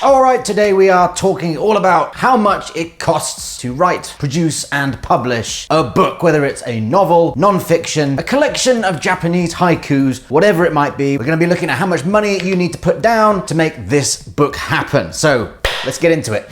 Alright, today we are talking all about how much it costs to write, produce, and publish a book, whether it's a novel, non-fiction, a collection of Japanese haikus, whatever it might be. We're going to be looking at how much money you need to put down to make this book happen. So, let's get into it.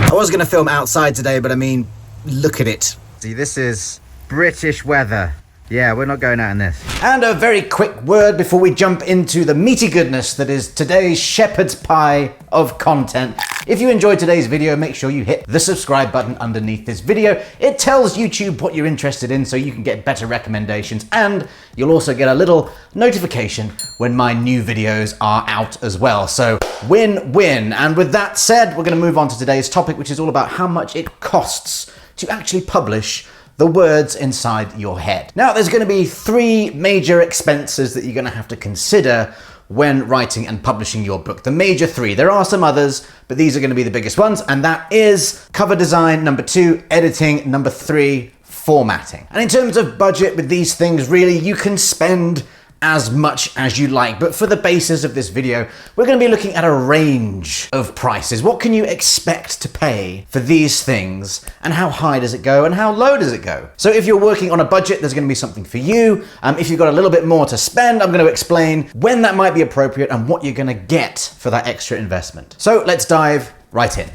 I was going to film outside today, but I mean, look at it. See, this is British weather. Yeah, we're not going out in this. And a very quick word before we jump into the meaty goodness that is today's shepherd's pie of content. If you enjoyed today's video, make sure you hit the subscribe button underneath this video. It tells YouTube what you're interested in so you can get better recommendations, and you'll also get a little notification when my new videos are out as well. So win-win. And with that said, we're going to move on to today's topic, which is all about how much it costs to actually publish the words inside your head. Now, there's going to be three major expenses that you're going to have to consider when writing and publishing your book. The major three. There are some others, but these are going to be the biggest ones, and that is cover design, number 2, editing, number 3, formatting. And in terms of budget with these things, really, you can spend as much as you like, but for the basis of this video, we're going to be looking at a range of prices. What can you expect to pay for these things, and how high does it go, and how low does it go? So if you're working on a budget, there's going to be something for you. If you've got a little bit more to spend, I'm going to explain when that might be appropriate and what you're going to get for that extra investment. So let's dive right in.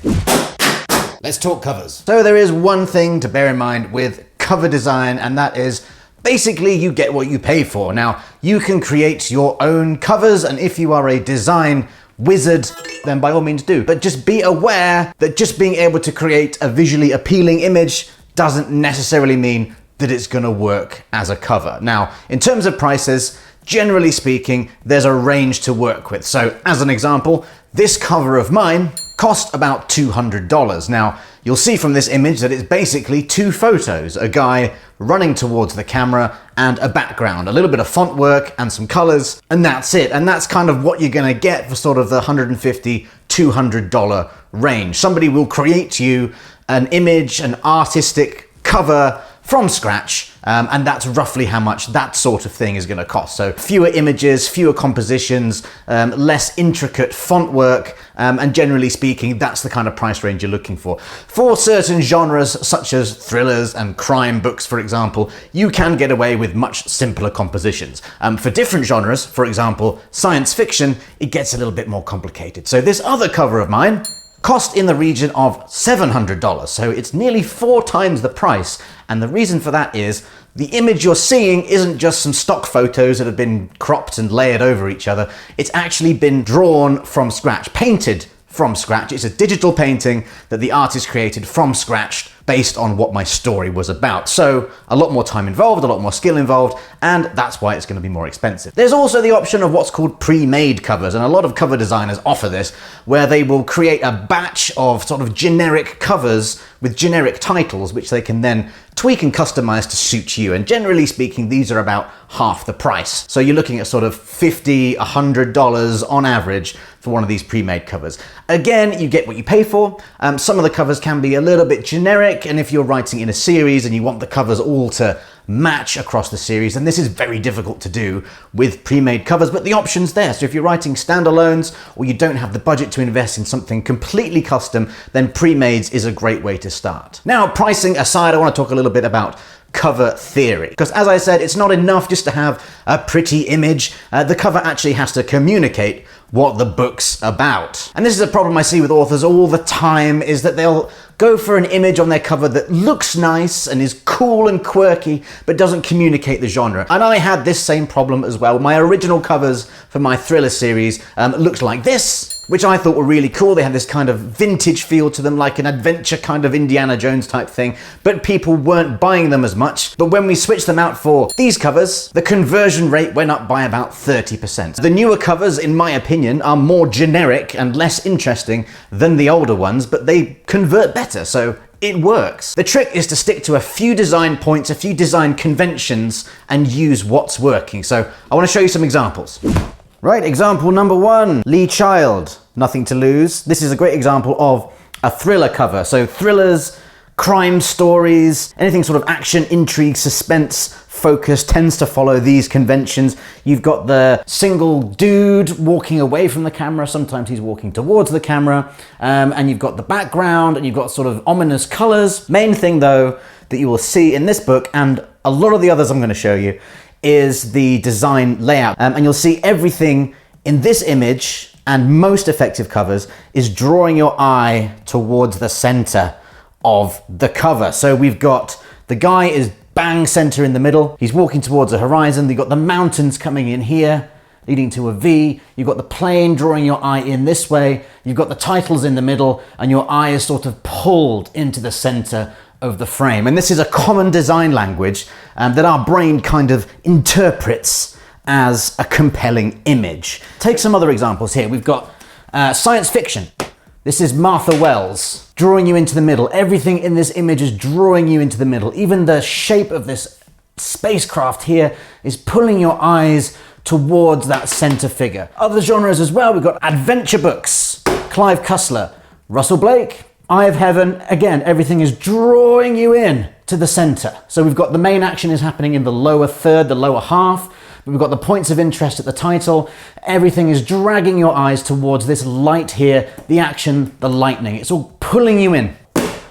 Let's talk covers. So there is one thing to bear in mind with cover design, and that is basically, you get what you pay for. Now, you can create your own covers, and if you are a design wizard, then by all means do. But just be aware that just being able to create a visually appealing image doesn't necessarily mean that it's gonna work as a cover. Now, in terms of prices, generally speaking, there's a range to work with. So, as an example, this cover of mine cost about $200. Now, you'll see from this image that it's basically two photos, a guy running towards the camera and a background, a little bit of font work and some colors, and that's it. And that's kind of what you're gonna get for sort of the $150, $200 range. Somebody will create you an image, an artistic cover from scratch, and that's roughly how much that sort of thing is going to cost. So fewer images, fewer compositions, less intricate font work, and generally speaking, that's the kind of price range you're looking for. For certain genres, such as thrillers and crime books, for example, you can get away with much simpler compositions. For different genres, for example, science fiction, it gets a little bit more complicated. So this other cover of mine cost in the region of $700, so it's nearly 4 times the price. And the reason for that is the image you're seeing isn't just some stock photos that have been cropped and layered over each other. It's actually been drawn from scratch, painted from scratch. It's a digital painting that the artist created from scratch based on what my story was about. So a lot more time involved, a lot more skill involved, and that's why it's going to be more expensive. There's also the option of what's called pre-made covers, and a lot of cover designers offer this, where they will create a batch of sort of generic covers with generic titles, which they can then tweak and customize to suit you. And generally speaking, these are about half the price. So you're looking at sort of $50, $100 on average for one of these pre-made covers. Again, you get what you pay for. Some of the covers can be a little bit generic, and if you're writing in a series and you want the covers all to match across the series, and this is very difficult to do with pre-made covers, but the option's there. So if you're writing standalones or you don't have the budget to invest in something completely custom, then pre-mades is a great way to start. Now, pricing aside, I want to talk a little bit about cover theory, because as I said, it's not enough just to have a pretty image. The cover actually has to communicate what the book's about. And this is a problem I see with authors all the time, is that they'll go for an image on their cover that looks nice and is cool and quirky, but doesn't communicate the genre. And I had this same problem as well. My original covers for my thriller series looked like this, which I thought were really cool. They had this kind of vintage feel to them, like an adventure kind of Indiana Jones type thing, but people weren't buying them as much. But when we switched them out for these covers, the conversion rate went up by about 30%. The newer covers, in my opinion, are more generic and less interesting than the older ones, but they convert better, so it works. The trick is to stick to a few design points, a few design conventions, and use what's working. So I want to show you some examples. Right, example number 1, Lee Child, Nothing to Lose. This is a great example of a thriller cover. So thrillers, crime stories, anything sort of action, intrigue, suspense, focus tends to follow these conventions. You've got the single dude walking away from the camera. Sometimes he's walking towards the camera. And you've got the background and you've got sort of ominous colors. Main thing though that you will see in this book and a lot of the others I'm going to show you is the design layout. And you'll see everything in this image and most effective covers is drawing your eye towards the center of the cover. So we've got the guy is bang center in the middle. He's walking towards the horizon. You've got the mountains coming in here, leading to a V. You've got the plane drawing your eye in this way. You've got the titles in the middle and your eye is sort of pulled into the center of the frame. And this is a common design language that our brain kind of interprets as a compelling image. Take some other examples here. We've got science fiction. This is Martha Wells, drawing you into the middle. Everything in this image is drawing you into the middle. Even the shape of this spacecraft here is pulling your eyes towards that center figure. Other genres as well, we've got adventure books, Clive Cussler, Russell Blake, Eye of Heaven. Again, everything is drawing you in to the center. So we've got the main action is happening in the lower third, the lower half. We've got the points of interest at the title. Everything is dragging your eyes towards this light here, the action, the lightning. It's all pulling you in.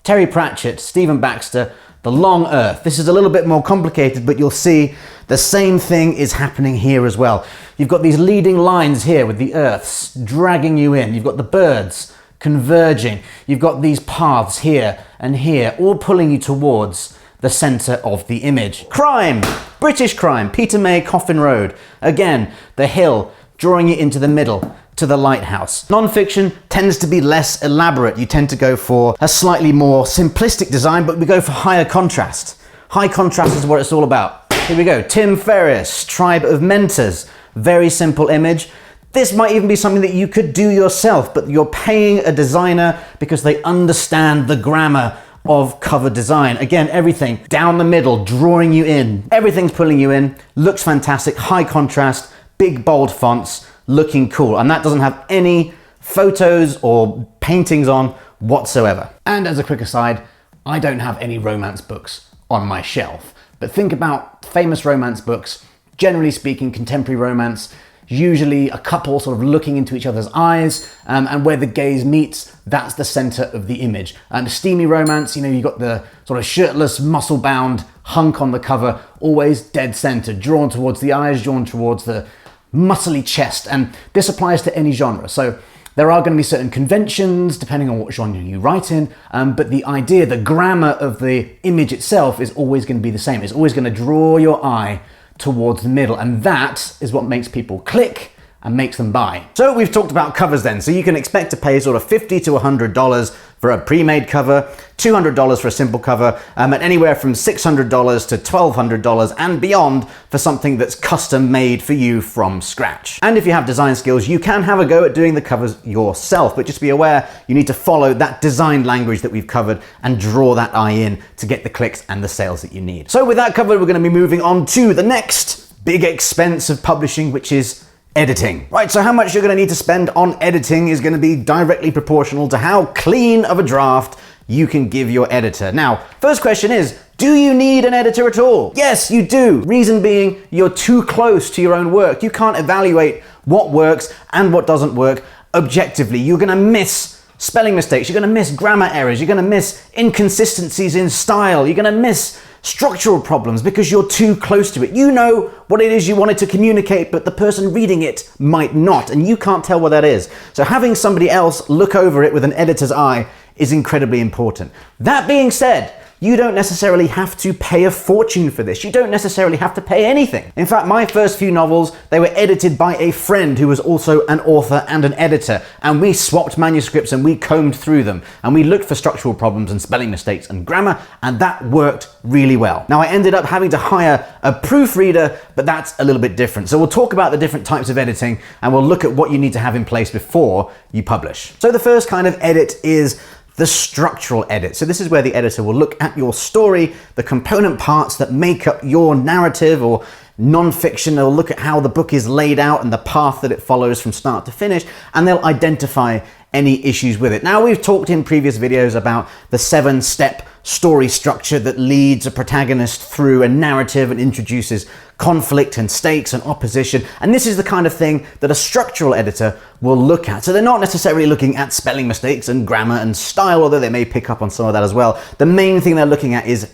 Terry Pratchett, Stephen Baxter, The Long Earth. This is a little bit more complicated, but you'll see the same thing is happening here as well. You've got these leading lines here with the earths dragging you in. You've got the birds converging. You've got these paths here and here, all pulling you towards the center of the image. Crime, British crime, Peter May, Coffin Road. Again, The Hill, drawing you into the middle, to the lighthouse. Non-fiction tends to be less elaborate. You tend to go for a slightly more simplistic design, but we go for higher contrast. High contrast is what it's all about. Here we go, Tim Ferriss, Tribe of Mentors. Very simple image. This might even be something that you could do yourself, but you're paying a designer because they understand the grammar of cover design. Again, everything down the middle, drawing you in. Everything's pulling you in, looks fantastic, high contrast, big bold fonts, looking cool. And that doesn't have any photos or paintings on whatsoever. And as a quick aside, I don't have any romance books on my shelf, but think about famous romance books, generally speaking, contemporary romance, usually a couple sort of looking into each other's eyes, and where the gaze meets, that's the center of the image. Steamy romance, you know, you got the sort of shirtless, muscle-bound hunk on the cover, always dead center, drawn towards the eyes, drawn towards the muscly chest, and this applies to any genre. So there are going to be certain conventions depending on what genre you write in, but the idea, the grammar of the image itself is always going to be the same. It's always going to draw your eye towards the middle, and that is what makes people click and makes them buy. So we've talked about covers then. So you can expect to pay sort of $50 to $100 for a pre-made cover, $200 for a simple cover, and anywhere from $600 to $1,200 and beyond for something that's custom made for you from scratch. And if you have design skills, you can have a go at doing the covers yourself, but just be aware you need to follow that design language that we've covered and draw that eye in to get the clicks and the sales that you need. So with that covered, we're going to be moving on to the next big expense of publishing, which is editing. Right, so how much you're going to need to spend on editing is going to be directly proportional to how clean of a draft you can give your editor. Now, first question is, do you need an editor at all? Yes, you do. Reason being, you're too close to your own work. You can't evaluate what works and what doesn't work objectively. You're going to miss spelling mistakes. You're going to miss grammar errors. You're going to miss inconsistencies in style. You're going to miss structural problems because you're too close to it. You know what it is you wanted to communicate, but the person reading it might not, and you can't tell what that is. So having somebody else look over it with an editor's eye is incredibly important. That being said, you don't necessarily have to pay a fortune for this. You don't necessarily have to pay anything. In fact, my first few novels, they were edited by a friend who was also an author and an editor, and we swapped manuscripts and we combed through them, and we looked for structural problems and spelling mistakes and grammar, and that worked really well. Now, I ended up having to hire a proofreader, but that's a little bit different. So we'll talk about the different types of editing, and we'll look at what you need to have in place before you publish. So the first kind of edit is the structural edit. So this is where the editor will look at your story, the component parts that make up your narrative or non-fiction. They'll look at how the book is laid out and the path that it follows from start to finish, and they'll identify any issues with it. Now, we've talked in previous videos about the 7-step story structure that leads a protagonist through a narrative and introduces conflict and stakes and opposition. And this is the kind of thing that a structural editor will look at. So they're not necessarily looking at spelling mistakes and grammar and style, although they may pick up on some of that as well. The main thing they're looking at is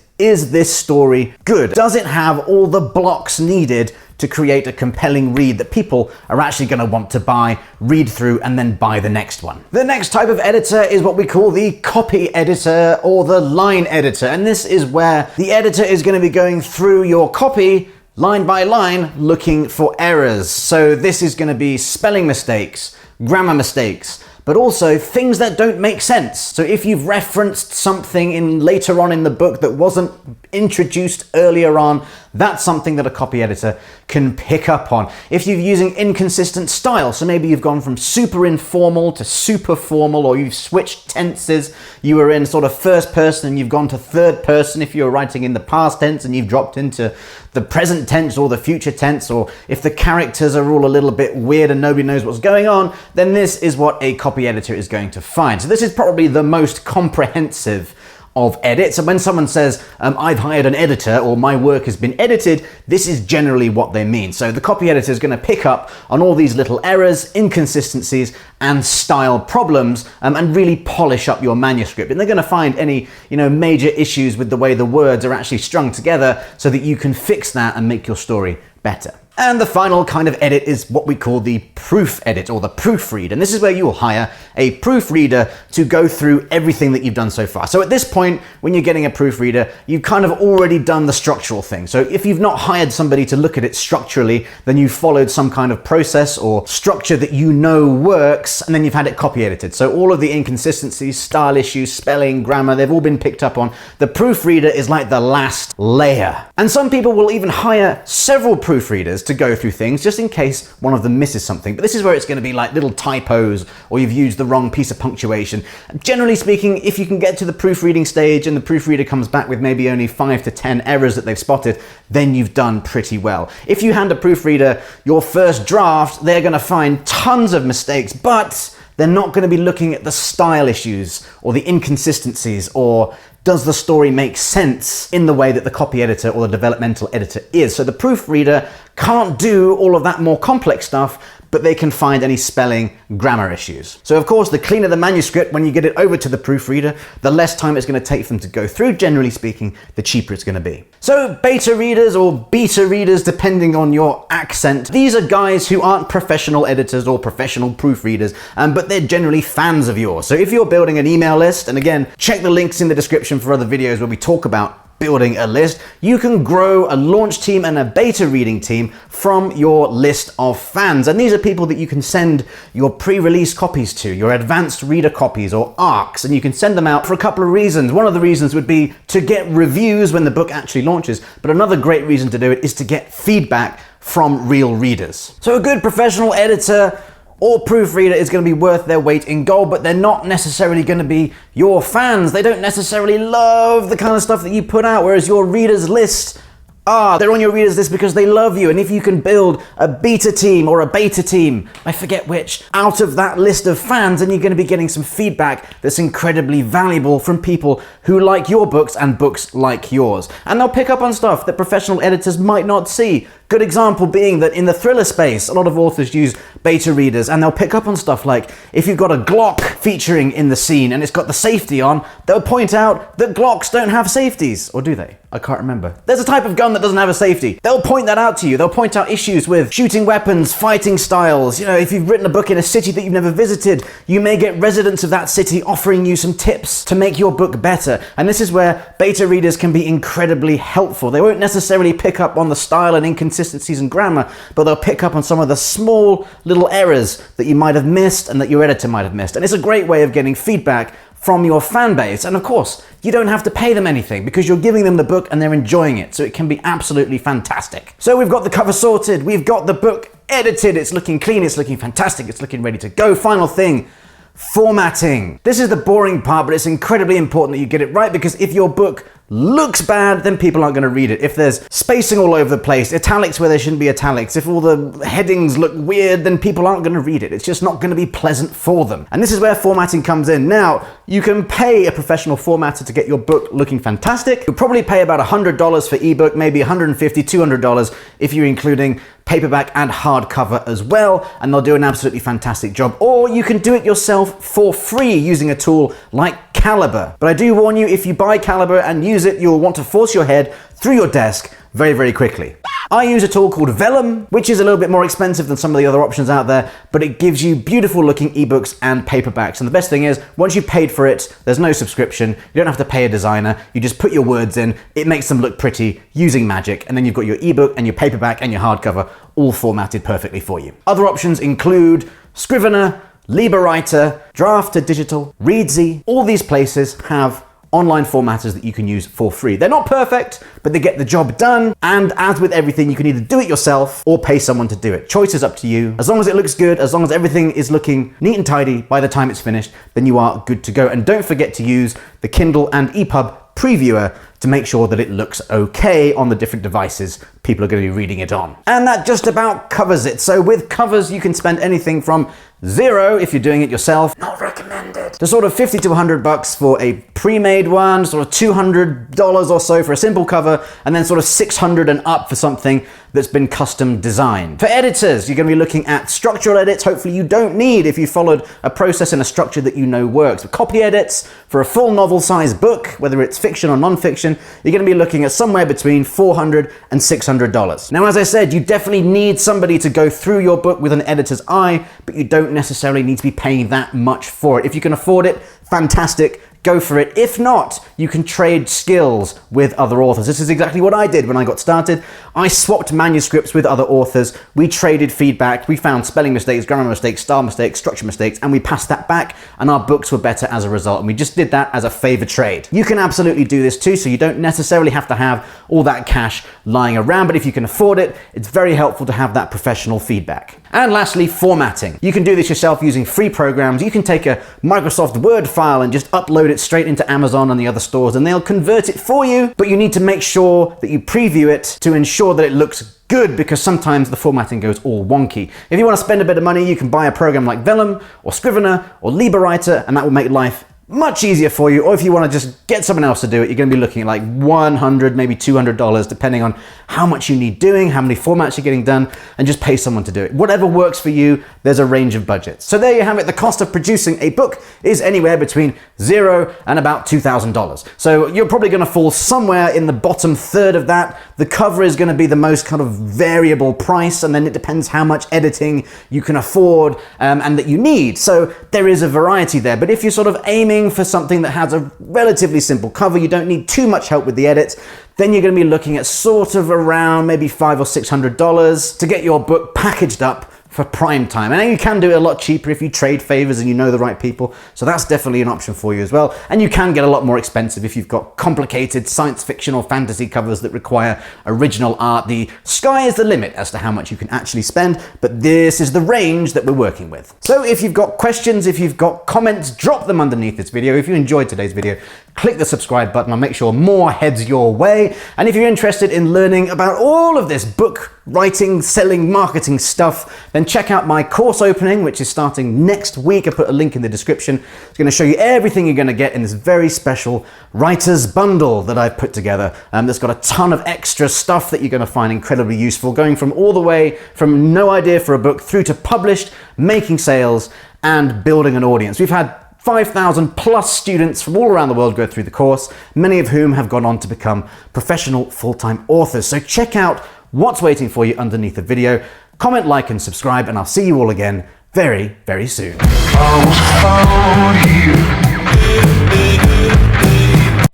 this story good? Does it have all the blocks needed to create a compelling read that people are actually going to want to buy, read through, and then buy the next one? The next type of editor is what we call the copy editor or the line editor. And this is where the editor is going to be going through your copy line by line looking for errors. So this is going to be spelling mistakes, grammar mistakes, but also things that don't make sense. So if you've referenced something later on in the book that wasn't introduced earlier on, that's something that a copy editor can pick up on. If you're using inconsistent style, so maybe you've gone from super informal to super formal, or you've switched tenses, you were in sort of first person and you've gone to third person if you're writing in the past tense and you've dropped into the present tense or the future tense, or if the characters are all a little bit weird and nobody knows what's going on, then this is what a copy editor is going to find. So this is probably the most comprehensive of edits. And when someone says, I've hired an editor or my work has been edited, this is generally what they mean. So the copy editor is going to pick up on all these little errors, inconsistencies, and style problems, and really polish up your manuscript. And they're going to find any, major issues with the way the words are actually strung together so that you can fix that and make your story better. And the final kind of edit is what we call the proof edit or the proofread. And this is where you will hire a proofreader to go through everything that you've done so far. So at this point, when you're getting a proofreader, you've kind of already done the structural thing. So if you've not hired somebody to look at it structurally, then you've followed some kind of process or structure that you know works, and then you've had it copy edited. So all of the inconsistencies, style issues, spelling, grammar, they've all been picked up on. The proofreader is like the last layer. And some people will even hire several proofreaders to go through things just in case one of them misses something. But this is where it's going to be like little typos, or you've used the wrong piece of punctuation. Generally speaking, if you can get to the proofreading stage and the proofreader comes back with maybe only 5 to 10 errors that they've spotted, then you've done pretty well. If you hand a proofreader your first draft, they're going to find tons of mistakes, but they're not going to be looking at the style issues or the inconsistencies, or does the story make sense in the way that the copy editor or the developmental editor is. So the proofreader can't do all of that more complex stuff, but they can find any spelling, grammar issues. So of course, the cleaner the manuscript, when you get it over to the proofreader, the less time it's going to take for them to go through. Generally speaking, the cheaper it's going to be. So beta readers or beta readers, depending on your accent, these are guys who aren't professional editors or professional proofreaders, but they're generally fans of yours. So if you're building an email list, and again, check the links in the description for other videos where we talk about building a list, you can grow a launch team and a beta reading team from your list of fans. And these are people that you can send your pre-release copies to, your advanced reader copies or ARCs, and you can send them out for a couple of reasons. One of the reasons would be to get reviews when the book actually launches, but another great reason to do it is to get feedback from real readers. So a good professional editor or proofreader is going to be worth their weight in gold, but they're not necessarily going to be your fans. They don't necessarily love the kind of stuff that you put out, whereas your readers list, they're on your readers list because they love you. And if you can build a beta team or a beta team, I forget which, out of that list of fans, then you're going to be getting some feedback that's incredibly valuable from people who like your books and books like yours. And they'll pick up on stuff that professional editors might not see. Good example being that in the thriller space, a lot of authors use beta readers, and they'll pick up on stuff like if you've got a Glock featuring in the scene and it's got the safety on, they'll point out that Glocks don't have safeties. Or do they? I can't remember. There's a type of gun that doesn't have a safety. They'll point that out to you. They'll point out issues with shooting weapons, fighting styles. If you've written a book in a city that you've never visited, you may get residents of that city offering you some tips to make your book better. And this is where beta readers can be incredibly helpful. They won't necessarily pick up on the style and inconsistencies in grammar, but they'll pick up on some of the small little errors that you might have missed and that your editor might have missed. And it's a great way of getting feedback from your fan base. And of course, you don't have to pay them anything because you're giving them the book and they're enjoying it. So it can be absolutely fantastic. So we've got the cover sorted. We've got the book edited. It's looking clean. It's looking fantastic. It's looking ready to go. Final thing, formatting. This is the boring part, but it's incredibly important that you get it right, because if your book looks bad, then people aren't going to read it. If there's spacing all over the place, italics where there shouldn't be italics, if all the headings look weird, then people aren't going to read it. It's just not going to be pleasant for them. And this is where formatting comes in. Now, you can pay a professional formatter to get your book looking fantastic. You'll probably pay about $100 for ebook, maybe $150, $200 if you're including paperback and hardcover as well, and they'll do an absolutely fantastic job. Or you can do it yourself for free using a tool like Calibre. But I do warn you, if you buy Calibre and use it, you'll want to force your head through your desk very, very quickly. I use a tool called Vellum, which is a little bit more expensive than some of the other options out there, but it gives you beautiful looking ebooks and paperbacks. And the best thing is, once you've paid for it, there's no subscription, you don't have to pay a designer, you just put your words in, it makes them look pretty using magic, and then you've got your ebook and your paperback and your hardcover all formatted perfectly for you. Other options include Scrivener, LibreWriter, Draft to Digital, Readsy. All these places have online formatters that you can use for free. They're not perfect, but they get the job done. And as with everything, you can either do it yourself or pay someone to do it. Choice is up to you. As long as it looks good, as long as everything is looking neat and tidy by the time it's finished, then you are good to go. And don't forget to use the Kindle and EPUB previewer to make sure that it looks okay on the different devices people are going to be reading it on. And that just about covers it. So with covers, you can spend anything from $0 if you're doing it yourself, not recommended, to sort of $50 to $100 for a pre-made one, sort of $200 or so for a simple cover, and then sort of $600 and up for something that's been custom designed. For editors, you're going to be looking at structural edits. Hopefully you don't need if you followed a process and a structure that you know works. But copy edits for a full novel-sized book, whether it's fiction or non-fiction, you're going to be looking at somewhere between $400 and $600. Now, as I said, you definitely need somebody to go through your book with an editor's eye, but you don't necessarily need to be paying that much for it. If you can afford it, fantastic. Go for it. If not, you can trade skills with other authors. This is exactly what I did when I got started. I swapped manuscripts with other authors. We traded feedback. We found spelling mistakes, grammar mistakes, style mistakes, structure mistakes, and we passed that back, and our books were better as a result. And we just did that as a favor trade. You can absolutely do this too, so you don't necessarily have to have all that cash lying around, but if you can afford it, it's very helpful to have that professional feedback. And lastly, formatting. You can do this yourself using free programs. You can take a Microsoft Word file and just upload it straight into Amazon and the other stores, and they'll convert it for you, but you need to make sure that you preview it to ensure that it looks good, because sometimes the formatting goes all wonky. If you want to spend a bit of money, you can buy a program like Vellum or Scrivener or LibreWriter, and that will make life much easier for you. Or if you want to just get someone else to do it, you're going to be looking at like $100, maybe $200, depending on how much you need doing, how many formats you're getting done, and just pay someone to do it. Whatever works for you, there's a range of budgets. So there you have it. The cost of producing a book is anywhere between $0 and about $2,000. So you're probably going to fall somewhere in the bottom third of that. The cover is going to be the most kind of variable price, and then it depends how much editing you can afford and that you need. So there is a variety there. But if you're sort of aiming for something that has a relatively simple cover, you don't need too much help with the edits, then you're going to be looking at sort of around maybe $500 or $600 to get your book packaged up for prime time. And you can do it a lot cheaper if you trade favors and you know the right people. So that's definitely an option for you as well. And you can get a lot more expensive if you've got complicated science fiction or fantasy covers that require original art. The sky is the limit as to how much you can actually spend, but this is the range that we're working with. So if you've got questions, if you've got comments, drop them underneath this video. If you enjoyed today's video, click the subscribe button. I'll make sure more heads your way. And if you're interested in learning about all of this book writing, selling, marketing stuff, then check out my course opening, which is starting next week. I put a link in the description. It's going to show you everything you're going to get in this very special writer's bundle that I've put together. That's got a ton of extra stuff that you're going to find incredibly useful, going from all the way from no idea for a book through to published, making sales, and building an audience. We've had 5,000 plus students from all around the world go through the course, many of whom have gone on to become professional full-time authors. So check out what's waiting for you underneath the video. Comment, like, and subscribe, and I'll see you all again very, very soon.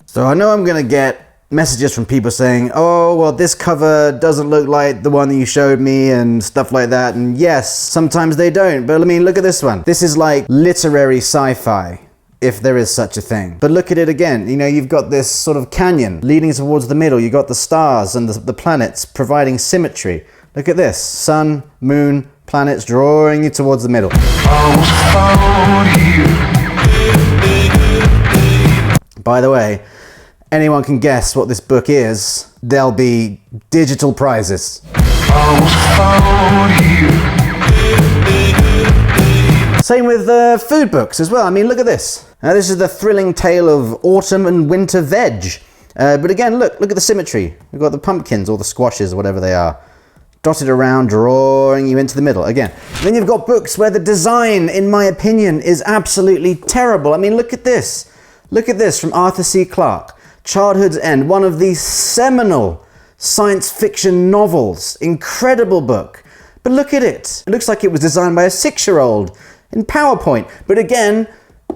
So I know I'm going to get messages from people saying, oh, well, this cover doesn't look like the one that you showed me and stuff like that. And yes, sometimes they don't. But I mean, look at this one. This is like literary sci-fi, if there is such a thing. But look at it again. You know, you've got this sort of canyon leading towards the middle. You've got the stars and the planets providing symmetry. Look at this. Sun, moon, planets drawing you towards the middle. By the way, anyone can guess what this book is, there'll be digital prizes. Same with food books as well. I mean, look at this. This is the thrilling tale of autumn and winter veg. But again, look at the symmetry. We've got the pumpkins or the squashes or whatever they are, dotted around, drawing you into the middle. Again, then you've got books where the design, in my opinion, is absolutely terrible. I mean, look at this. Look at this from Arthur C. Clarke. Childhood's End, one of the seminal science fiction novels. Incredible book. But look at it. It looks like it was designed by a 6-year-old in PowerPoint. But again,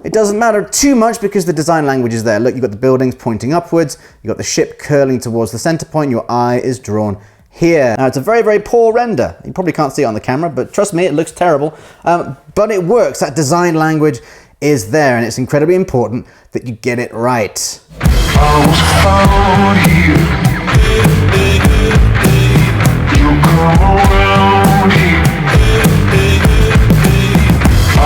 it doesn't matter too much because the design language is there. Look, you've got the buildings pointing upwards. You've got the ship curling towards the center point. Your eye is drawn here. Now, it's a very, very poor render. You probably can't see it on the camera, but trust me, it looks terrible. But it works. That design language is there, and it's incredibly important that you get it right. I was found here. You come around here.